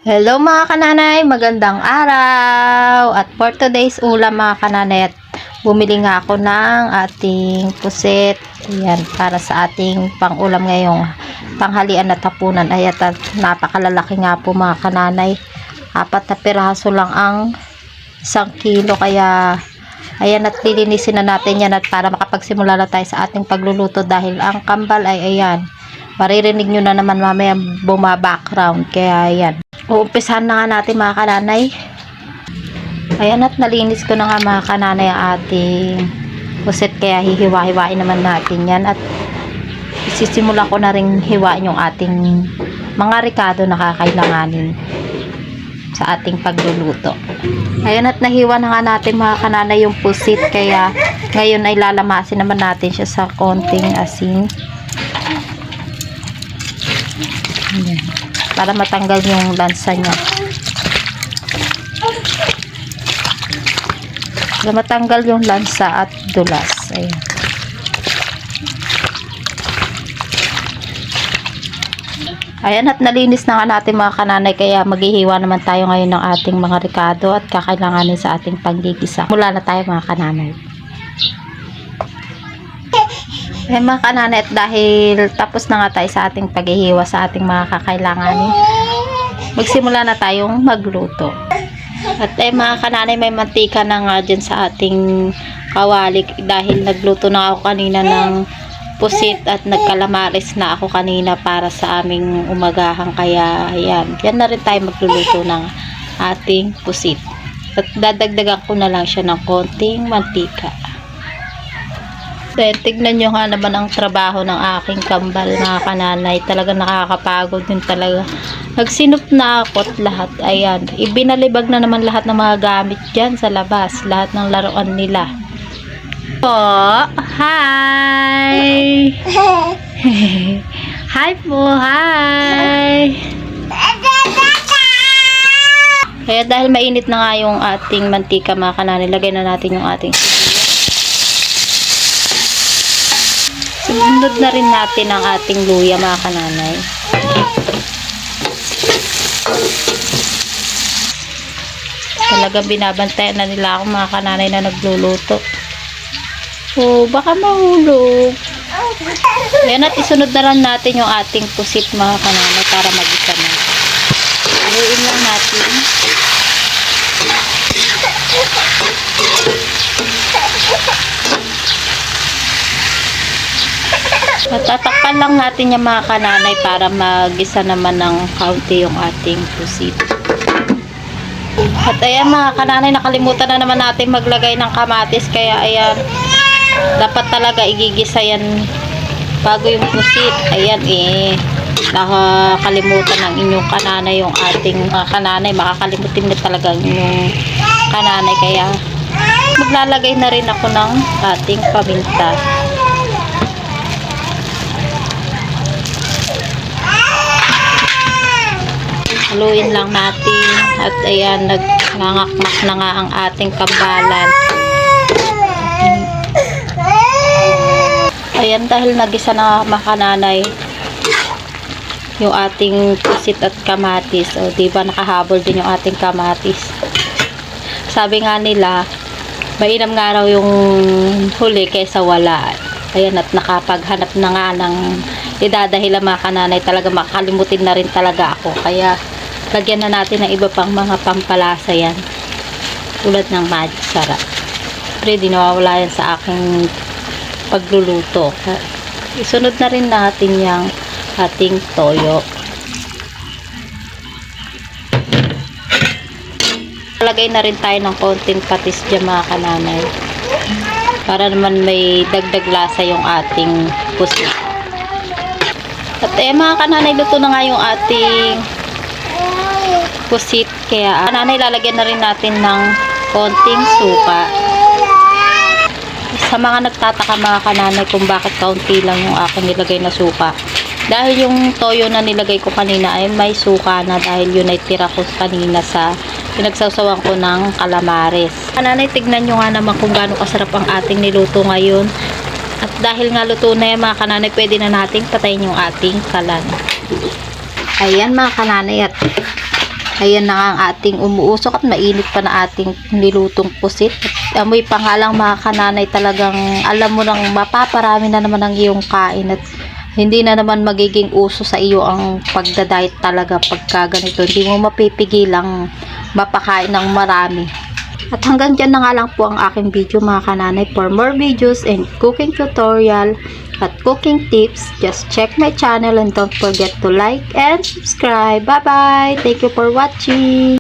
Hello mga kananay, magandang araw. At for today's ulam mga kananay, at bumili nga ako ng ating puset. Ayan, para sa ating pang-ulam ngayong tanghalian at hapunan. Ayan, at napakalalaki nga po mga kananay. 4 na piraso lang ang 1 kilo. Kaya ayan, at lilinisin na natin yan at para makapagsimula na tayo sa ating pagluluto. Dahil ang kambal ay ayan, maririnig nyo na naman mamaya buma-background. Kaya ayan, uumpisahan na nga natin mga kananay. Ayan, at nalinis ko na nga mga kananay ang ating puset. Kaya hihiwa-hiwain naman natin yan. At isisimula ko na rin hiwain yung ating mga ricado na kakailanganin sa ating pagluluto. Ayan, at nahiwa na nga natin mga kananay yung pusit. Kaya ngayon ay lalamasin naman natin siya sa konting asin. Ayan, para matanggal yung lansa niya. Para matanggal yung lansa at dulas. Ayan. Ayan, at nalinis na nga natin mga kananay. Kaya maghihiwa naman tayo ngayon ng ating mga ricado at kakailanganin sa ating panggigisa. Mula na tayo mga kananay. Eh mga kananay, at dahil tapos na nga tayo sa ating paghihiwa sa ating mga kakailanganin, magsimula na tayong magluto. At mga kananay, may mantika na nga dyan sa ating kawali. Dahil nagluto na ako kanina ng pusit at nagkalamaris na ako kanina para sa aming umagahan. Kaya ayan, yan na rin tayo magluluto ng ating pusit. At dadagdagan ko na lang siya ng konting mantika. Tignan nyo nga naman ang trabaho ng aking kambal mga kananay. Talagang nakakapagod din talaga. Nagsinop na ako at lahat. Ayan, ibinalibag na naman lahat ng mga gamit dyan sa labas. Lahat ng laruan nila. Oh, hi! Hi po, hi! Kaya dahil mainit na nga yung ating mantika mga kananay, lagay na natin yung ating sunod na rin natin ang ating luya mga kananay. Talagang binabantayan na nila ako mga kananay na nagluluto. Oh, baka mahulog. Ayan, at isunod na lang natin yung ating pusit mga kananay para mag-isa na. Haluin lang natin. Tatakpan lang natin yung mga kananay para mag-isa naman ng kaunti yung ating pusit. At ayan mga kananay, nakalimutan na naman natin maglagay ng kamatis. Kaya ayan, dapat talaga igigisa yan bago yung pusit. Ayan nakakalimutan ng inyong kananay yung ating kananay. Makakalimutin na talaga yung kananay. Kaya maglalagay na rin ako ng ating paminta. Haluin lang natin. At ayan, nangangakmak na nga ang ating kambalan. Ayan, dahil nagisa na makananay yung ating pusit at kamatis. O diba, nakahabol din yung ating kamatis. Sabi nga nila, mainam nga raw yung huli kaysa wala. Ayan, at nakapaghanap na nga ng idadahil mga kananay. Talaga makakalimutin na rin talaga ako. Kaya lagyan na natin ng iba pang mga pampalasa yan. Tulad ng magic sarap. Pero di nawawala yan sa aking pagluluto. Isunod na rin natin yung ating toyo. Lagay na rin tayo ng konting patis dyan mga kananay. Para naman may dagdag lasa yung ating pusit. At mga kananay, luto na nga yung ating pusit. Kaya kananay, lalagyan na rin natin ng konting suka. Sa mga nagtataka mga kananay kung bakit kaunti lang yung aking nilagay na suka, dahil yung toyo na nilagay ko kanina ay may suka na. Dahil yun ay tira ko kanina sa pinagsawsawan ko ng kalamares. Kananay, tignan nyo nga naman kung gaano kasarap ang ating niluto ngayon. At dahil nga luto na yan mga kananay, pwede na nating patayin yung ating kalan. Ayan mga kananay, at Ayan na nga ang ating umuusok at mainit pa na ating nilutong pusit. At amoy pa nga lang mga kananay, talagang alam mo nang mapaparami na naman ang iyong kain at hindi na naman magiging uso sa iyo ang pagda-diet talaga pagka ganito. Hindi mo mapipigilang mapakain ng marami. At hanggang dyan na nga lang po ang aking video mga kananay. For more videos and cooking tutorial at cooking tips, just check my channel and don't forget to like and subscribe. Bye bye! Thank you for watching!